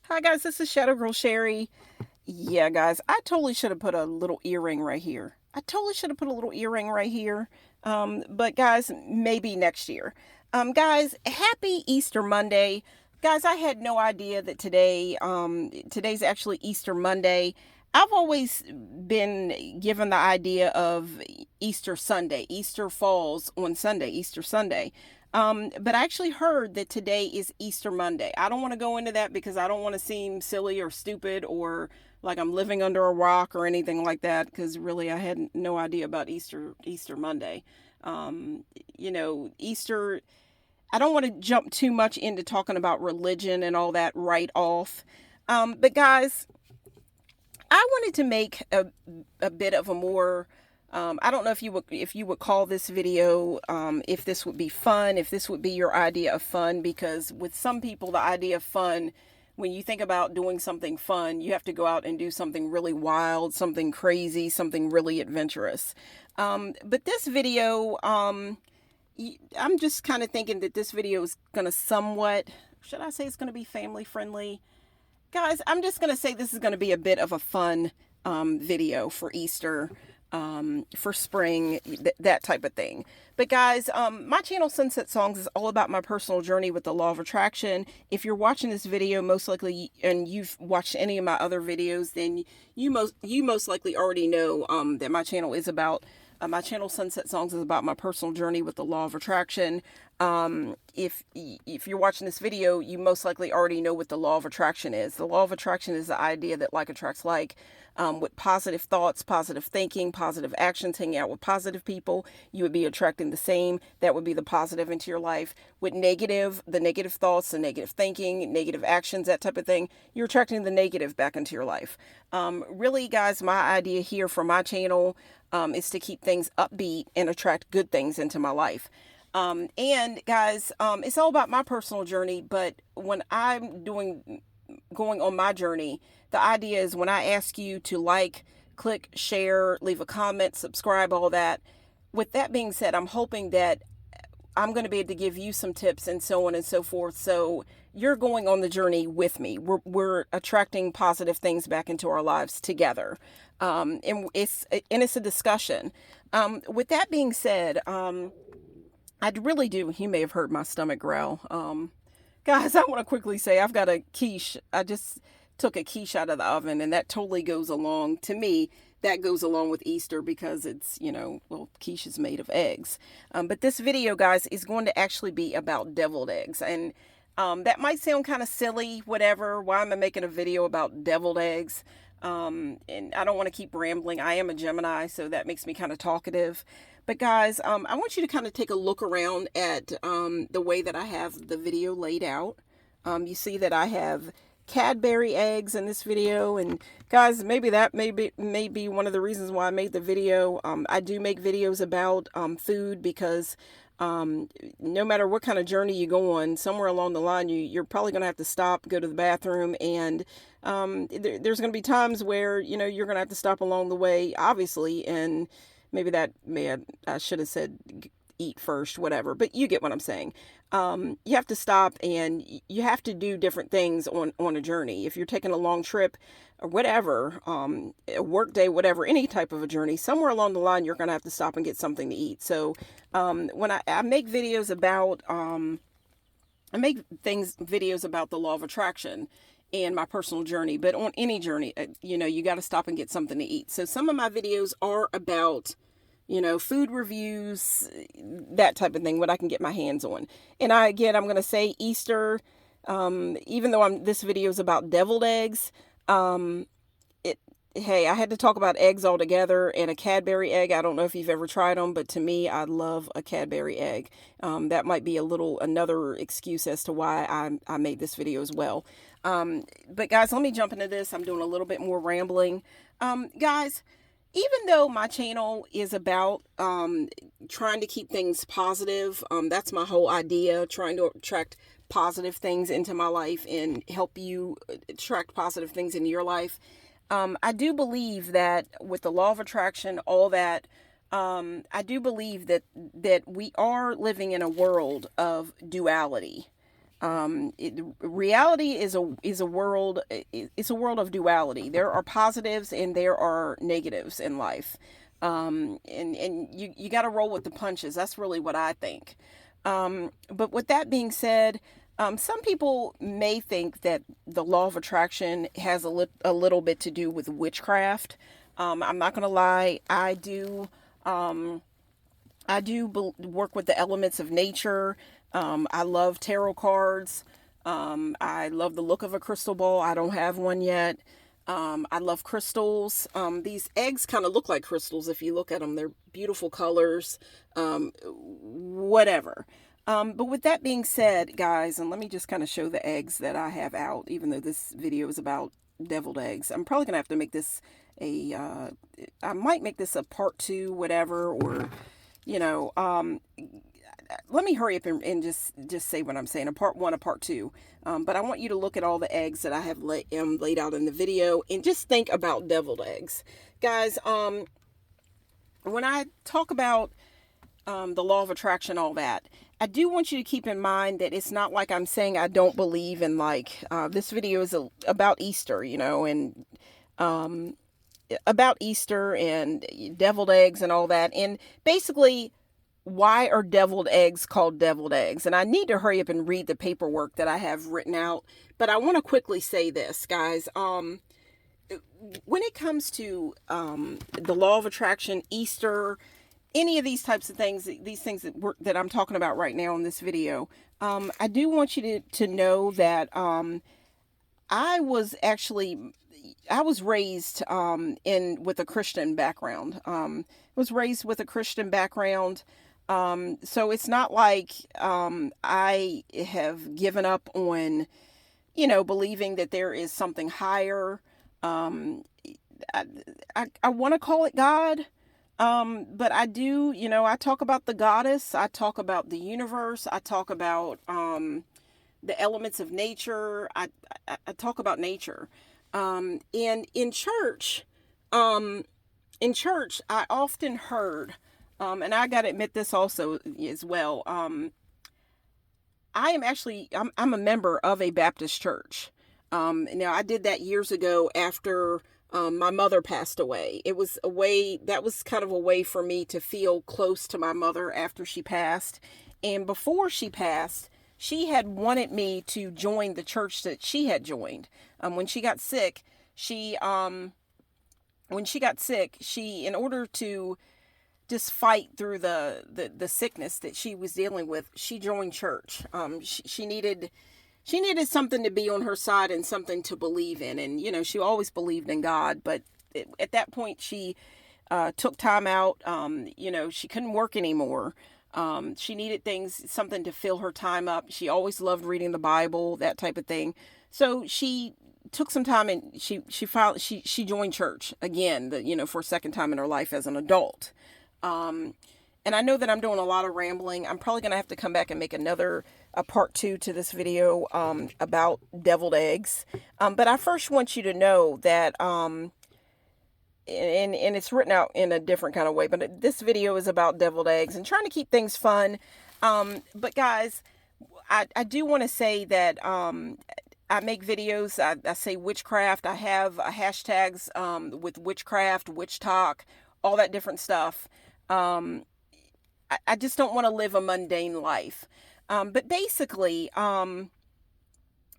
Hi guys, this is Shadow Girl Sherry. Yeah, guys, I totally should have put a little earring right here. I totally should have put a little earring right here. But guys, maybe next year. Guys, happy Easter Monday. Guys, I had no idea that today's actually Easter Monday. I've always been given the idea of Easter Sunday. Easter falls on Sunday, Easter Sunday. But I actually heard that today is Easter Monday. I don't want to go into that because I don't want to seem silly or stupid or like I'm living under a rock or anything like that, because really I had no idea about Easter Monday. Um, Easter, I don't want to jump too much into talking about religion and all that right off. But guys, I wanted to make a bit of a more I don't know if you would call this video if this would be fun, if this would be your idea of fun, because with some people the idea of fun, when you think about doing something fun, you have to go out and do something really wild, something crazy, something really adventurous. But this video, I'm just kind of thinking that this video is going to somewhat, should I say it's going to be family friendly? Guys, I'm just going to say this is going to be a bit of a fun video for Easter, for spring, that type of thing. But guys, my channel Sunset Songs is all about my personal journey with the law of attraction. If you're watching this video, most likely, and you've watched any of my other videos, then you most likely already know that my channel is about my channel Sunset Songs is about my personal journey with the law of attraction. If you're watching this video, you most likely already know what the law of attraction is. The law of attraction is the idea that like attracts like. With positive thoughts, positive thinking, positive actions, hanging out with positive people, you would be attracting the same. That would be the positive into your life. With the negative thoughts, the negative thinking, negative actions, that type of thing, you're attracting the negative back into your life. Really, guys, my idea here for my channel is to keep things upbeat and attract good things into my life. And guys, it's all about my personal journey, but when I'm going on my journey, the idea is when I ask you to like, click, share, leave a comment, subscribe, all that. With that being said, I'm hoping that I'm going to be able to give you some tips and so on and so forth. So you're going on the journey with me. We're attracting positive things back into our lives together. And it's a discussion. With that being said, I really do. You may have heard my stomach growl. Guys, I want to quickly say I've got a quiche. I just took a quiche out of the oven, and that totally goes along, to me, that goes along with Easter because it's, well, quiche is made of eggs. But this video, guys, is going to actually be about deviled eggs. And that might sound kind of silly, whatever. Why am I making a video about deviled eggs? And I don't want to keep rambling. I am a Gemini, so that makes me kind of talkative. But guys, I want you to kind of take a look around at the way that I have the video laid out. You see that I have Cadbury eggs in this video, and guys, maybe that may be one of the reasons why I made the video. I do make videos about food because no matter what kind of journey you go on, somewhere along the line, you're probably going to have to stop, go to the bathroom, and there's going to be times where, you're going to have to stop along the way, obviously, and maybe I should have said eat first, whatever, but you get what I'm saying. You have to stop and you have to do different things on a journey. If you're taking a long trip or whatever, a work day, whatever, any type of a journey, somewhere along the line, you're going to have to stop and get something to eat. So, when I make videos about, videos about the law of attraction and my personal journey, but on any journey, you got to stop and get something to eat. So some of my videos are about, food reviews, that type of thing, what I can get my hands on. And I'm going to say Easter, even though this video is about deviled eggs, hey, I had to talk about eggs altogether, and a Cadbury egg. I don't know if you've ever tried them, but to me, I love a Cadbury egg. That might be another excuse as to why I made this video as well. But guys, let me jump into this. I'm doing a little bit more rambling. Guys, even though my channel is about trying to keep things positive, that's my whole idea, trying to attract positive things into my life and help you attract positive things into your life. I do believe that with the law of attraction, all that, I do believe that we are living in a world of duality. Reality is a world. It's a world of duality. There are positives and there are negatives in life, and you got to roll with the punches. That's really what I think. But with that being said, some people may think that the law of attraction has a little bit to do with witchcraft. I'm not gonna lie. I do work with the elements of nature. I love tarot cards. I love the look of a crystal ball. I don't have one yet. I love crystals. These eggs kind of look like crystals if you look at them. They're beautiful colors, whatever. But with that being said, guys, and let me just kind of show the eggs that I have out, even though this video is about deviled eggs. I'm probably going to have to make this I might make this a part 2, whatever, or, you know, let me hurry up and just say what I'm saying, a part 1, a part 2. But I want you to look at all the eggs that I have laid out in the video and just think about deviled eggs. Guys, when I talk about the law of attraction, all that, I do want you to keep in mind that it's not like I'm saying I don't believe in, like, this video is about Easter, you know, and about Easter and deviled eggs and all that. And basically, why are deviled eggs called deviled eggs? And I need to hurry up and read the paperwork that I have written out. But I want to quickly say this, guys. When it comes to the law of attraction, Easter, any of these types of things, these things that I'm talking about right now in this video, I do want you to know that I was raised with a Christian background. Was raised with a Christian background. So it's not like I have given up on, you know, believing that there is something higher. I want to call it God. But I do, you know, I talk about the goddess, I talk about the universe, I talk about the elements of nature, I talk about nature. And in church, I often heard, and I gotta admit this also as well, I'm a member of a Baptist church. Now I did that years ago after my mother passed away. That was kind of a way for me to feel close to my mother after she passed. And before she passed, she had wanted me to join the church that she had joined. When she got sick, in order to just fight through the sickness that she was dealing with, she joined church. She needed something to be on her side and something to believe in. And, you know, she always believed in God. But at that point, she took time out. You know, she couldn't work anymore. She needed something to fill her time up. She always loved reading the Bible, that type of thing. So she took some time and she joined church again, for a second time in her life as an adult. And I know that I'm doing a lot of rambling. I'm probably going to have to come back and make a part 2 to this video about deviled eggs. But I first want you to know that, and it's written out in a different kind of way, but this video is about deviled eggs and trying to keep things fun. But guys, I do want to say that I make videos. I say witchcraft. I have hashtags with witchcraft, witch talk, all that different stuff. I just don't want to live a mundane life. But basically, I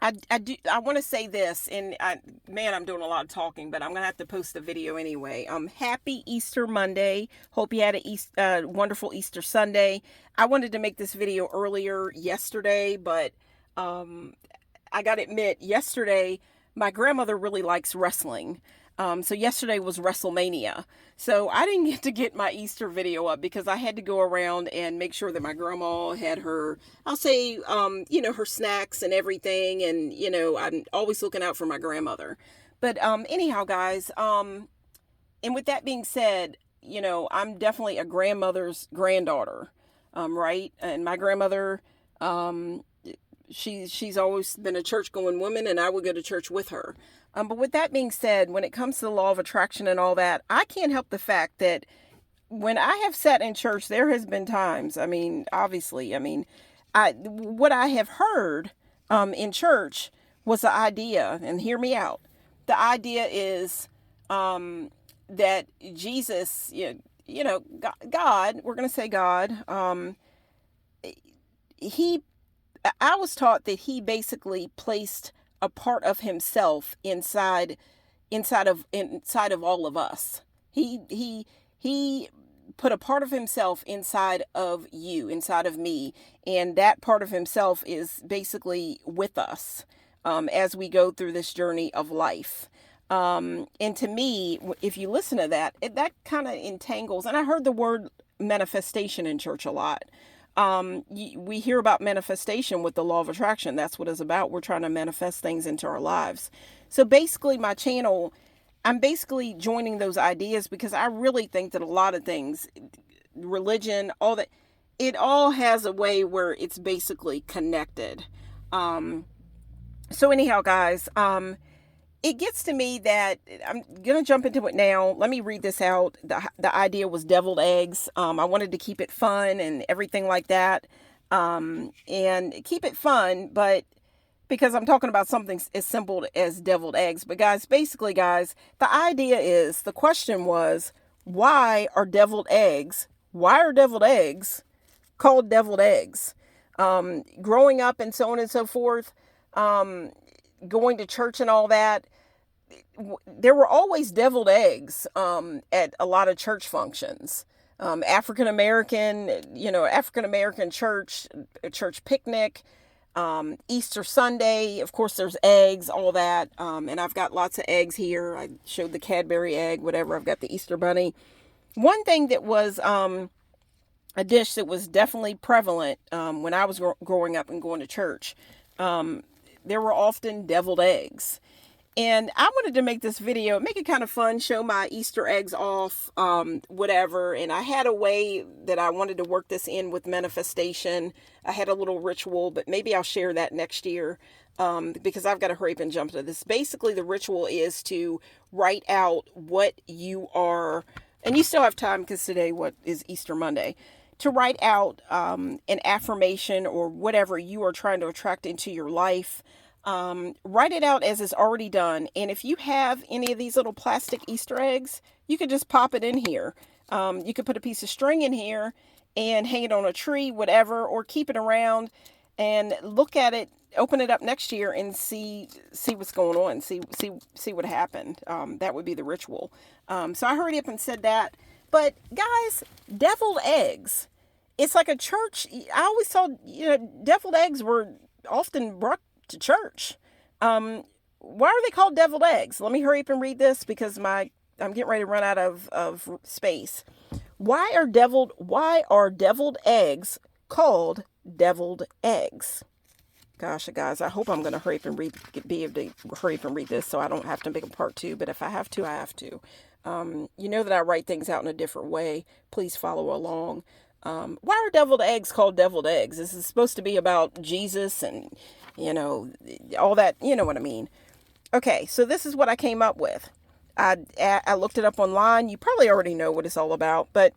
want to say this, and I'm doing a lot of talking, but I'm going to have to post the video anyway. Happy Easter Monday. Hope you had a wonderful Easter Sunday. I wanted to make this video earlier yesterday, but I got to admit, yesterday, my grandmother really likes wrestling. So yesterday was WrestleMania. So I didn't get to get my Easter video up because I had to go around and make sure that my grandma had her, I'll say, her snacks and everything. And, I'm always looking out for my grandmother. But anyhow, guys, and with that being said, I'm definitely a grandmother's granddaughter, right? And my grandmother, she's always been a church-going woman, and I would go to church with her. But with that being said, when it comes to the law of attraction and all that, I can't help the fact that when I have sat in church, there has been times, obviously, what I have heard in church was the idea, and hear me out. The idea is that Jesus, God, we're going to say God, I was taught that he basically placed a part of himself inside of all of us. He put a part of himself inside of you, inside of me, and that part of himself is basically with us as we go through this journey of life. And to me, if you listen to that, that kind of entangles. And I heard the word manifestation in church a lot. We hear about manifestation with the law of attraction. That's what it's about. We're trying to manifest things into our lives. So basically, my channel, I'm basically joining those ideas because I really think that a lot of things, religion, all that, it all has a way where it's basically connected. So anyhow, guys, it gets to me that I'm going to jump into it now. Let me read this out. The idea was deviled eggs. I wanted to keep it fun and everything like that. And keep it fun, but because I'm talking about something as simple as deviled eggs. But guys, basically, guys, the idea is, the question was, why are deviled eggs called deviled eggs? Growing up and so on and so forth, going to church and all that, there were always deviled eggs at a lot of church functions. African American church picnic, Easter Sunday, of course there's eggs, all that. And I've got lots of eggs here. I showed the Cadbury egg, whatever. I've got the Easter bunny. One thing that was a dish that was definitely prevalent when I was growing up and going to church, there were often deviled eggs. And I wanted to make this video, make it kind of fun, show my Easter eggs off, whatever. And I had a way that I wanted to work this in with manifestation. I had a little ritual, but maybe I'll share that next year because I've got to hurry up and jump to this. Basically, the ritual is to write out what you are, and you still have time because today, what is Easter Monday, to write out an affirmation or whatever you are trying to attract into your life. Write it out as it's already done. And if you have any of these little plastic Easter eggs, you could just pop it in here. You could put a piece of string in here and hang it on a tree, whatever, or keep it around and look at it, open it up next year and see what's going on, see what happened. That would be the ritual. So I hurried up and said that. But guys, deviled eggs, it's like a church. I always thought, deviled eggs were often brought to church. Why are they called deviled eggs? Let me hurry up and read this because I'm getting ready to run out of space. Why are deviled eggs called deviled eggs? Gosh, guys, I hope I'm going to hurry up and be able to hurry up and read this so I don't have to make a part 2. But if I have to, I have to. You know that I write things out in a different way. Please follow along. Why are deviled eggs called deviled eggs? This is supposed to be about Jesus and, all that, you know what I mean. Okay, so this is what I came up with. I looked it up online. You probably already know what it's all about. But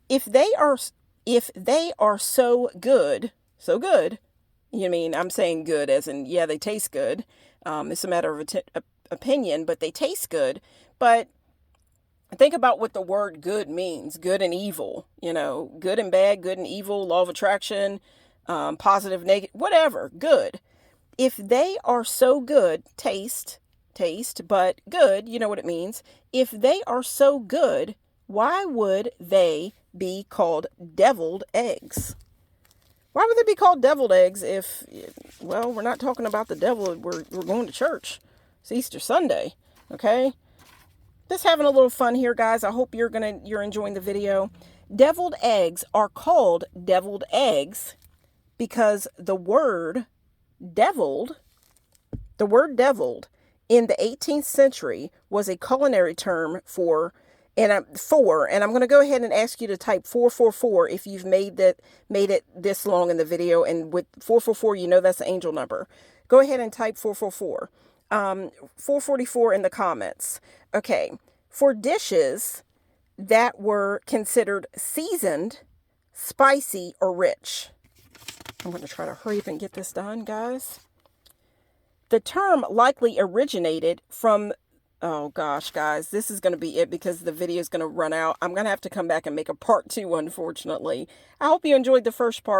if they are so good, I'm saying good as in, yeah, they taste good. It's a matter of opinion, but they taste good. But think about what the word good means. Good and evil, good and bad, good and evil, law of attraction, positive, negative, whatever, good. If they are so good, taste, but good, you know what it means. If they are so good, why would they be called deviled eggs? Why would they be called deviled eggs if, we're not talking about the devil. We're going to church. It's Easter Sunday, okay? Just having a little fun here, guys. I hope you're enjoying the video. Deviled eggs are called deviled eggs because the word deviled in the 18th century was a culinary term for, and I'm going to go ahead and ask you to type 444 if you've made it this long in the video. And with 444, that's the angel number. Go ahead and type 444. 444 in the comments. Okay. For dishes that were considered seasoned, spicy, or rich. I'm going to try to hurry up and get this done, guys. The term likely originated from, oh gosh, guys, this is going to be it because the video is going to run out. I'm going to have to come back and make a part 2, unfortunately. I hope you enjoyed the first part.